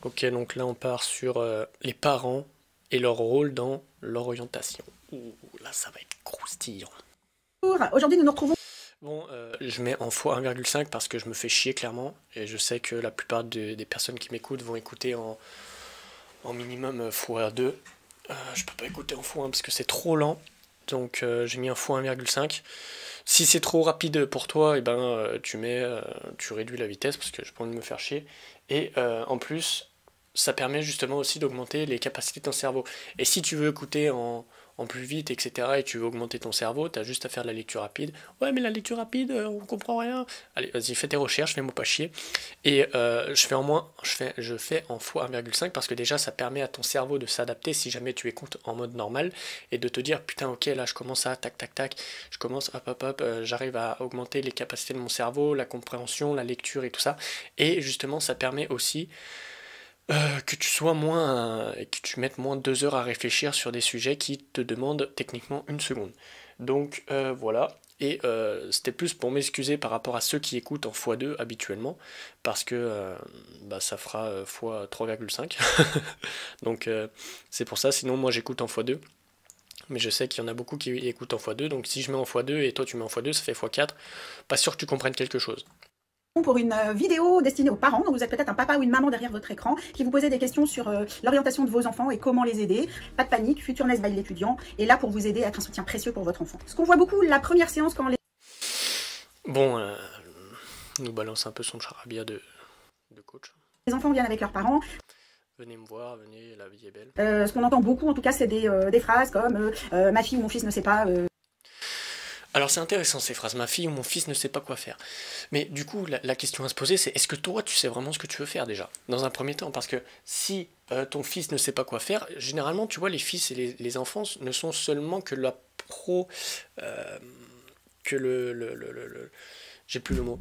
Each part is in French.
Ok, donc là on part sur les parents et leur rôle dans l'orientation. Ouh, là ça va être croustillant. Bonjour, aujourd'hui nous nous retrouvons. Bon, je mets en fois 1,5 parce que je me fais chier clairement. Et je sais que la plupart des personnes qui m'écoutent vont écouter en minimum fois 2. Je peux pas écouter en fois 1 parce que c'est trop lent. Donc j'ai mis un fois 1,5. Si c'est trop rapide pour toi, et ben tu réduis la vitesse parce que j'ai pas envie de me faire chier. Et en plus, ça permet justement aussi d'augmenter les capacités de ton cerveau. Et si tu veux écouter en plus vite, etc., et tu veux augmenter ton cerveau, t'as juste à faire de la lecture rapide. Ouais, mais la lecture rapide, on comprend rien. Allez, vas-y, fais tes recherches, fais-moi pas chier. Et je fais en fois 1,5 parce que déjà ça permet à ton cerveau de s'adapter si jamais tu écoutes en mode normal et de te dire putain ok là je commence à tac tac tac, je commence hop hop hop, j'arrive à augmenter les capacités de mon cerveau, la compréhension, la lecture et tout ça. Et justement ça permet aussi que tu sois moins, que tu mettes moins de 2 heures à réfléchir sur des sujets qui te demandent techniquement une seconde. Donc voilà. Et c'était plus pour m'excuser par rapport à ceux qui écoutent en x2 habituellement, parce que bah, ça fera fois 3,5. Donc c'est pour ça, sinon moi j'écoute en x2, mais je sais qu'il y en a beaucoup qui écoutent en x2, donc si je mets en x2 et toi tu mets en x2, ça fait x4. Pas sûr que tu comprennes quelque chose. Pour une vidéo destinée aux parents. Donc vous êtes peut-être un papa ou une maman derrière votre écran qui vous posez des questions sur l'orientation de vos enfants et comment les aider. Pas de panique, Futurness by l'étudiant est là pour vous aider à être un soutien précieux pour votre enfant. Ce qu'on voit beaucoup, la première séance quand Bon, nous balance un peu son charabia de coach. les enfants viennent avec leurs parents, Venez me voir, venez, la vie est belle. ce qu'on entend beaucoup en tout cas c'est des phrases comme ma fille ou mon fils ne sait pas. Alors c'est intéressant ces phrases, ma fille ou mon fils ne sait pas quoi faire. Mais du coup, la question à se poser, c'est est-ce que toi, tu sais vraiment ce que tu veux faire déjà, dans un premier temps? Parce que si ton fils ne sait pas quoi faire, généralement, tu vois, les fils et les enfants ne sont seulement que la pro... euh, que j'ai plus le mot.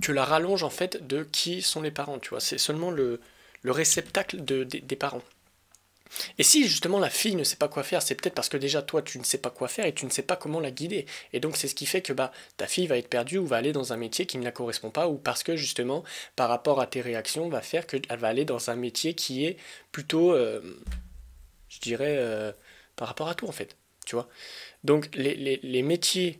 Que la rallonge, en fait, de qui sont les parents, tu vois. C'est seulement le réceptacle des parents. Et si justement la fille ne sait pas quoi faire, c'est peut-être parce que déjà toi tu ne sais pas quoi faire et tu ne sais pas comment la guider. Et donc c'est ce qui fait que bah ta fille va être perdue ou va aller dans un métier qui ne la correspond pas ou parce que justement par rapport à tes réactions va faire qu'elle va aller dans un métier qui est plutôt, je dirais, par rapport à toi en fait. Tu vois. Donc les métiers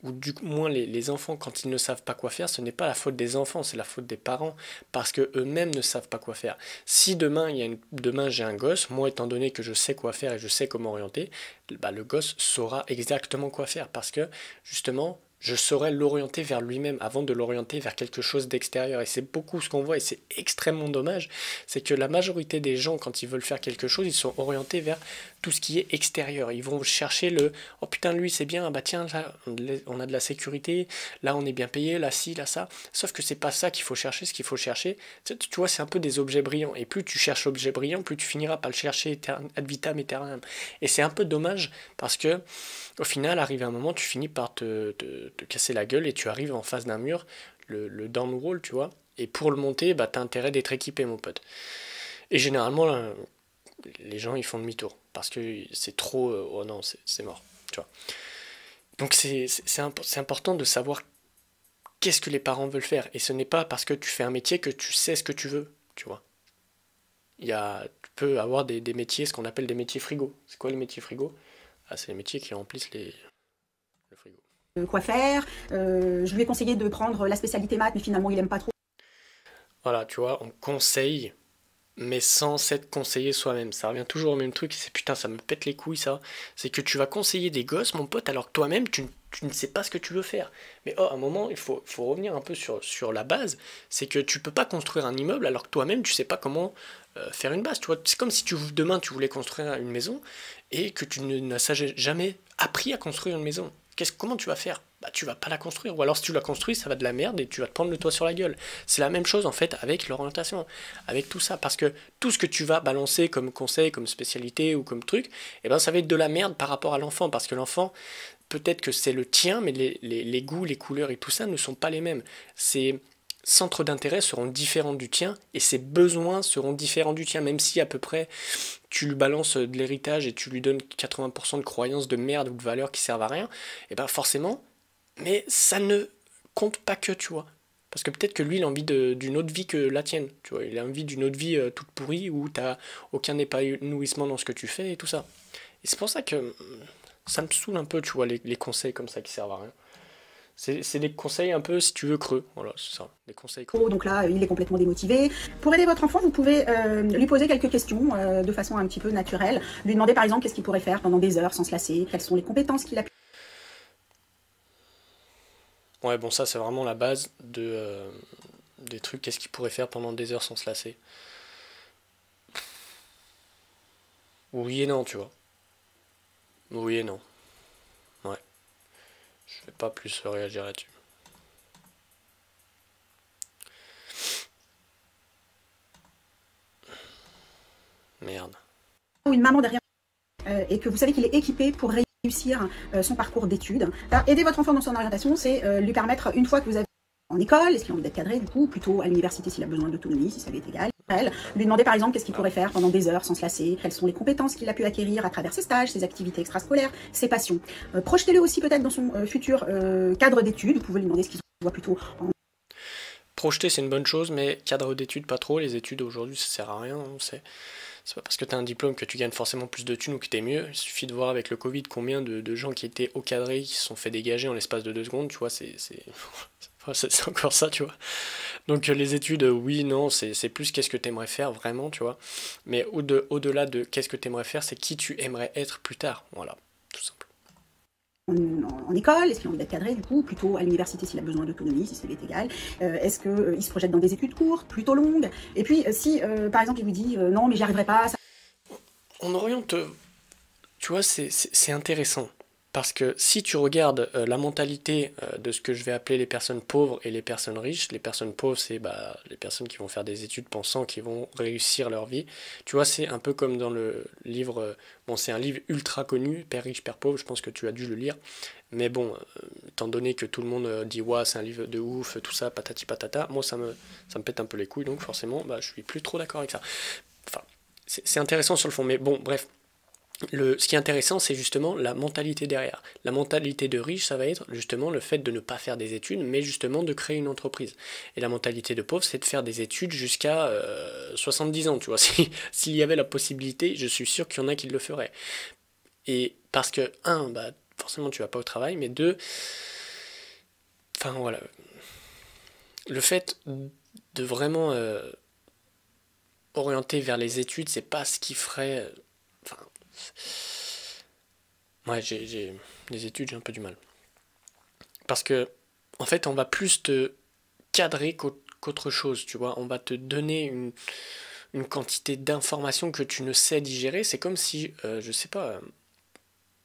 ou du moins les enfants, quand ils ne savent pas quoi faire, ce n'est pas la faute des enfants, c'est la faute des parents, parce que eux-mêmes ne savent pas quoi faire. Si demain, demain j'ai un gosse, moi étant donné que je sais quoi faire et je sais comment orienter, bah, le gosse saura exactement quoi faire, parce que justement, je saurais l'orienter vers lui-même avant de l'orienter vers quelque chose d'extérieur. Et c'est beaucoup ce qu'on voit, et c'est extrêmement dommage, c'est que la majorité des gens, quand ils veulent faire quelque chose, ils sont orientés vers tout ce qui est extérieur. Ils vont chercher le oh putain, lui c'est bien, bah tiens, là on a de la sécurité, là on est bien payé, là ci, là ça. Sauf que c'est pas ça qu'il faut chercher. Ce qu'il faut chercher, tu vois, c'est un peu des objets brillants. Et plus tu cherches l'objet brillant, plus tu finiras par le chercher ad vitam aeternam. Et c'est un peu dommage parce que au final, arrivé à un moment, tu finis par te casser la gueule et tu arrives en face d'un mur, le downwall, tu vois. Et pour le monter, bah, t'as intérêt d'être équipé, mon pote. Et généralement, là, les gens, ils font demi-tour. Parce que c'est trop... oh non, c'est mort, tu vois. Donc c'est important de savoir qu'est-ce que les parents veulent faire. Et ce n'est pas parce que tu fais un métier que tu sais ce que tu veux, tu vois. Tu peux avoir des métiers, ce qu'on appelle des métiers frigo. C'est quoi les métiers frigo? Ah, c'est les métiers qui remplissent le frigo. Quoi faire. Je lui ai conseillé de prendre la spécialité maths, mais finalement il aime pas trop. Voilà, tu vois, on conseille, mais sans s'être conseillé soi-même. Ça revient toujours au même truc, c'est putain, ça me pète les couilles ça. C'est que tu vas conseiller des gosses, mon pote, alors que toi-même, tu ne sais pas ce que tu veux faire. Mais oh, à un moment, il faut revenir un peu sur la base. C'est que tu peux pas construire un immeuble alors que toi-même, tu sais pas comment faire une base. Tu vois, c'est comme si demain, tu voulais construire une maison et que tu n'as jamais appris à construire une maison. Comment tu vas faire? Bah tu vas pas la construire. Ou alors si tu la construis, ça va de la merde et tu vas te prendre le toit sur la gueule. C'est la même chose en fait avec l'orientation, avec tout ça. Parce que tout ce que tu vas balancer comme conseil, comme spécialité ou comme truc, eh ben ça va être de la merde par rapport à l'enfant. Parce que l'enfant, peut-être que c'est le tien, mais les goûts, les couleurs et tout ça ne sont pas les mêmes. Ses centres d'intérêt seront différents du tien et ses besoins seront différents du tien, même si à peu près tu lui balances de l'héritage et tu lui donnes 80% de croyances de merde ou de valeurs qui servent à rien, et ben forcément, mais ça ne compte pas que, tu vois. Parce que peut-être que lui, il a envie d'une autre vie que la tienne. Tu vois, il a envie d'une autre vie toute pourrie où t'as aucun épanouissement dans ce que tu fais et tout ça. Et c'est pour ça que ça me saoule un peu, tu vois, les conseils comme ça qui servent à rien. C'est des conseils un peu, si tu veux, creux. Voilà, c'est ça, des conseils creux. Donc là, il est complètement démotivé. Pour aider votre enfant, vous pouvez lui poser quelques questions de façon un petit peu naturelle. Lui demander par exemple qu'est-ce qu'il pourrait faire pendant des heures sans se lasser, quelles sont les compétences qu'il a pu... Ouais, bon, ça, c'est vraiment la base des trucs. Qu'est-ce qu'il pourrait faire pendant des heures sans se lasser? Oui et non, tu vois. Oui et non. Ouais, je vais pas plus réagir là-dessus. Merde. Ou une maman derrière et que vous savez qu'il est équipé pour réussir son parcours d'études. Aider votre enfant dans son orientation, c'est lui permettre, une fois que vous avez en école, est-ce qu'il a envie d'être cadré, du coup, plutôt à l'université s'il a besoin d'autonomie, si ça lui est égal. Lui demander par exemple qu'est-ce qu'il pourrait faire pendant des heures sans se lasser, quelles sont les compétences qu'il a pu acquérir à travers ses stages, ses activités extrascolaires, ses passions. Projetez-le aussi peut-être dans son futur cadre d'études, vous pouvez lui demander ce qu'il voit plutôt en... Projeter, c'est une bonne chose, mais cadre d'études, pas trop. Les études aujourd'hui, ça sert à rien. C'est pas parce que tu as un diplôme que tu gagnes forcément plus de thunes ou que tu es mieux. Il suffit de voir avec le Covid combien de gens qui étaient au cadré, qui se sont fait dégager en l'espace de 2 secondes. Tu vois, c'est encore ça, tu vois. Donc les études, oui, non, c'est plus qu'est-ce que tu aimerais faire vraiment, tu vois. Mais au-delà de qu'est-ce que tu aimerais faire, c'est qui tu aimerais être plus tard. Voilà, tout simple. En école, est-ce qu'il a envie d'être cadré, du coup, plutôt à l'université s'il a besoin d'autonomie, si ça lui est égal. Est-ce qu'il se projette dans des études courtes, plutôt longues. Et puis, si, par exemple, il vous dit non, mais j'y arriverai pas, ça... On oriente, tu vois, c'est intéressant. Parce que si tu regardes la mentalité de ce que je vais appeler les personnes pauvres et les personnes riches, les personnes pauvres, c'est les personnes qui vont faire des études pensant qu'ils vont réussir leur vie. Tu vois, c'est un peu comme dans le livre, bon, c'est un livre ultra connu, Père riche, Père pauvre, je pense que tu as dû le lire. Mais bon, étant donné que tout le monde dit, ouais, c'est un livre de ouf, tout ça, patati patata, moi ça me pète un peu les couilles, donc forcément, je suis plus trop d'accord avec ça. Enfin, c'est intéressant sur le fond, mais bon, bref. Ce qui est intéressant, c'est justement la mentalité derrière. La mentalité de riche, ça va être justement le fait de ne pas faire des études, mais justement de créer une entreprise. Et la mentalité de pauvre, c'est de faire des études jusqu'à 70 ans, tu vois. S'il y avait la possibilité, je suis sûr qu'il y en a qui le feraient. Et parce que, forcément, tu vas pas au travail, mais deux, enfin voilà, le fait de vraiment orienter vers les études, c'est pas ce qui ferait... Ouais, j'ai les études, j'ai un peu du mal. Parce que, en fait, on va plus te cadrer qu'autre chose, tu vois. On va te donner une quantité d'informations que tu ne sais digérer. C'est comme si, je sais pas,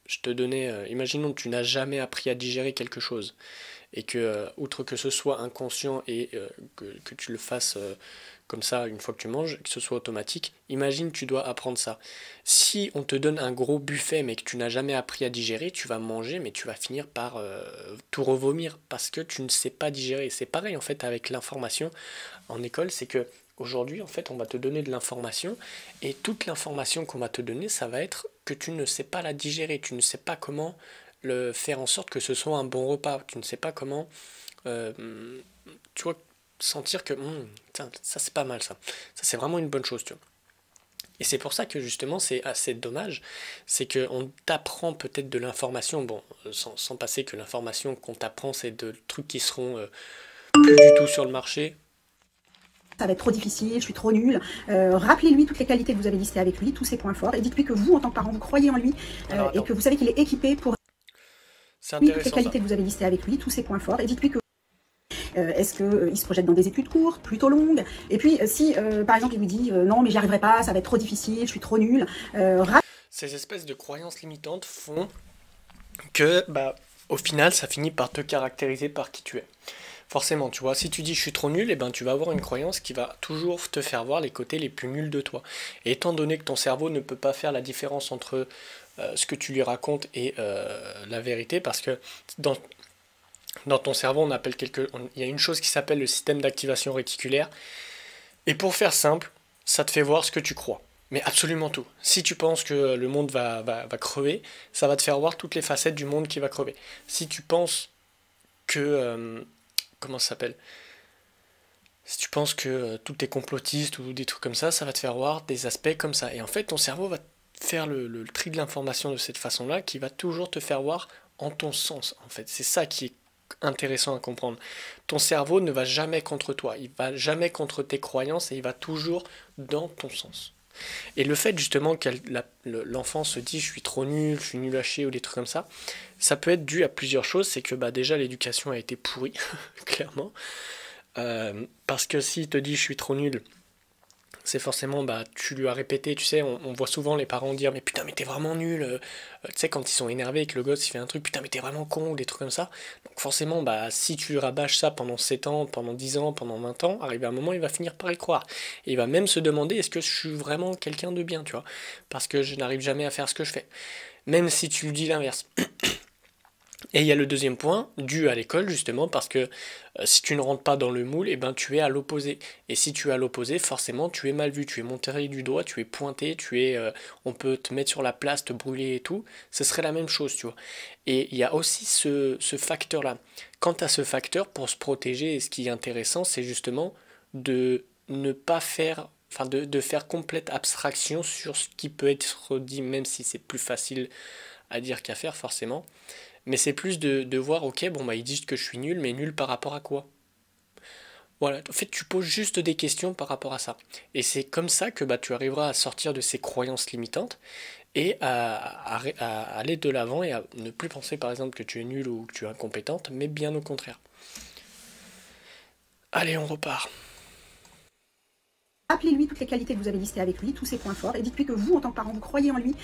je te donnais, imaginons que tu n'as jamais appris à digérer quelque chose. Et que, outre que ce soit inconscient et que tu le fasses comme ça une fois que tu manges, que ce soit automatique, imagine tu dois apprendre ça. Si on te donne un gros buffet mais que tu n'as jamais appris à digérer, tu vas manger mais tu vas finir par tout revomir parce que tu ne sais pas digérer. C'est pareil en fait avec l'information en école, c'est que aujourd'hui en fait on va te donner de l'information et toute l'information qu'on va te donner ça va être que tu ne sais pas la digérer, tu ne sais pas comment faire en sorte que ce soit un bon repas, tu ne sais pas comment tu vois sentir que ça c'est pas mal ça c'est vraiment une bonne chose tu vois. Et c'est pour ça que justement c'est assez dommage, c'est qu'on t'apprend peut-être de l'information, bon sans passer que l'information qu'on t'apprend c'est de trucs qui seront plus du tout sur le marché. Ça va être trop difficile, je suis trop nulle. Rappelez-lui toutes les qualités que vous avez listées avec lui, tous ses points forts, et dites-lui que vous, en tant que parent, vous croyez en lui et que vous savez qu'il est équipé pour... C'est intéressant, toutes les qualités que vous avez listées avec lui, tous ses points forts, et dites-lui que est-ce qu'il se projette dans des études courtes, plutôt longues. Et puis si par exemple il vous dit non mais j'y arriverai pas, ça va être trop difficile, je suis trop nulle. Ces espèces de croyances limitantes font que au final ça finit par te caractériser par qui tu es. Forcément, tu vois, si tu dis je suis trop nul, et tu vas avoir une croyance qui va toujours te faire voir les côtés les plus nuls de toi. Et étant donné que ton cerveau ne peut pas faire la différence entre ce que tu lui racontes et la vérité, parce que dans ton cerveau, il y a une chose qui s'appelle le système d'activation réticulaire. Et pour faire simple, ça te fait voir ce que tu crois. Mais absolument tout. Si tu penses que le monde va crever, ça va te faire voir toutes les facettes du monde qui va crever. Si tu penses que... comment ça s'appelle ? Si tu penses que tout est complotiste ou des trucs comme ça va te faire voir des aspects comme ça. Et en fait, ton cerveau va faire le tri de l'information de cette façon-là, qui va toujours te faire voir en ton sens, en fait. C'est ça qui est intéressant à comprendre. Ton cerveau ne va jamais contre toi, il va jamais contre tes croyances et il va toujours dans ton sens. Et le fait justement que l'enfant se dit je suis trop nul, je suis nul à chier ou des trucs comme ça peut être dû à plusieurs choses. C'est que bah, déjà l'éducation a été pourrie, clairement. Parce que s'il te dit je suis trop nul, c'est forcément, bah, tu lui as répété, tu sais, on voit souvent les parents dire mais putain mais t'es vraiment nul, tu sais quand ils sont énervés et que le gosse il fait un truc, putain mais t'es vraiment con ou des trucs comme ça. Donc forcément, bah, si tu lui rabâches ça pendant 7 ans, pendant 10 ans, pendant 20 ans, arrivé à un moment il va finir par y croire. Et il va même se demander est-ce que je suis vraiment quelqu'un de bien, tu vois, parce que je n'arrive jamais à faire ce que je fais. Même si tu lui dis l'inverse. Et il y a le deuxième point, dû à l'école justement, parce que si tu ne rentres pas dans le moule, eh ben, tu es à l'opposé. Et si tu es à l'opposé, forcément tu es mal vu, tu es montré du doigt, tu es pointé, on peut te mettre sur la place, te brûler et tout. Ce serait la même chose, tu vois. Et il y a aussi ce facteur-là. Quant à ce facteur, pour se protéger, et ce qui est intéressant, c'est justement de ne pas faire, enfin de faire complète abstraction sur ce qui peut être dit, même si c'est plus facile à dire qu'à faire forcément. Mais c'est plus de voir, ok, bon bah ils disent que je suis nul, mais nul par rapport à quoi? Voilà, en fait tu poses juste des questions par rapport à ça. Et c'est comme ça que bah, tu arriveras à sortir de ces croyances limitantes et à aller de l'avant et à ne plus penser par exemple que tu es nul ou que tu es incompétente, mais bien au contraire. Allez, on repart. Appelez-lui toutes les qualités que vous avez listées avec lui, tous ses points forts, et dites-lui que vous, en tant que parent, vous croyez en lui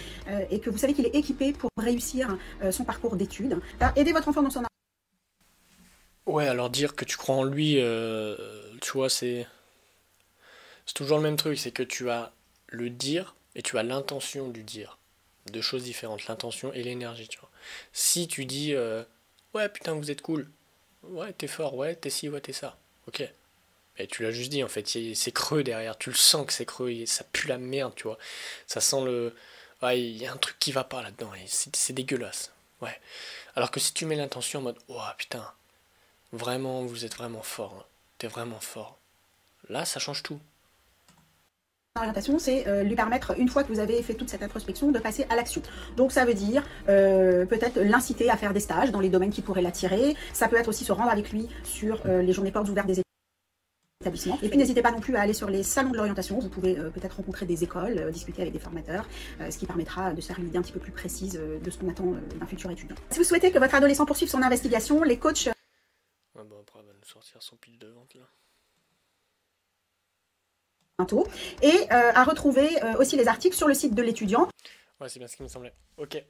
et que vous savez qu'il est équipé pour réussir son parcours d'études. Aidez votre enfant dans son... Ouais, alors dire que tu crois en lui, tu vois, c'est toujours le même truc, c'est que tu as le dire et tu as l'intention du dire. Deux choses différentes, l'intention et l'énergie, tu vois. Si tu dis ouais putain vous êtes cool, ouais t'es fort, ouais t'es ci, ouais t'es ça, ok. Et tu l'as juste dit en fait, c'est creux derrière, tu le sens que c'est creux, ça pue la merde, tu vois. Ça sent le... Ouais, il y a un truc qui va pas là-dedans, et c'est dégueulasse. Ouais. Alors que si tu mets l'intention en mode oh putain, vraiment vous êtes vraiment fort, hein. T'es vraiment fort. Là ça change tout. Orientation, c'est lui permettre, une fois que vous avez fait toute cette introspection, de passer à l'action. Donc ça veut dire peut-être l'inciter à faire des stages dans les domaines qui pourraient l'attirer. Ça peut être aussi se rendre avec lui sur les journées portes ouvertes des établissements. Et puis n'hésitez pas non plus à aller sur les salons de l'orientation. Vous pouvez peut-être rencontrer des écoles, discuter avec des formateurs, ce qui permettra de se faire une idée un petit peu plus précise de ce qu'on attend d'un futur étudiant. Si vous souhaitez que votre adolescent poursuive son investigation, les coachs... Ouais, bon après elle va nous sortir son pitch de vente là. Et à retrouver aussi les articles sur le site de l'étudiant. Ouais, c'est bien ce qui me semblait. Ok.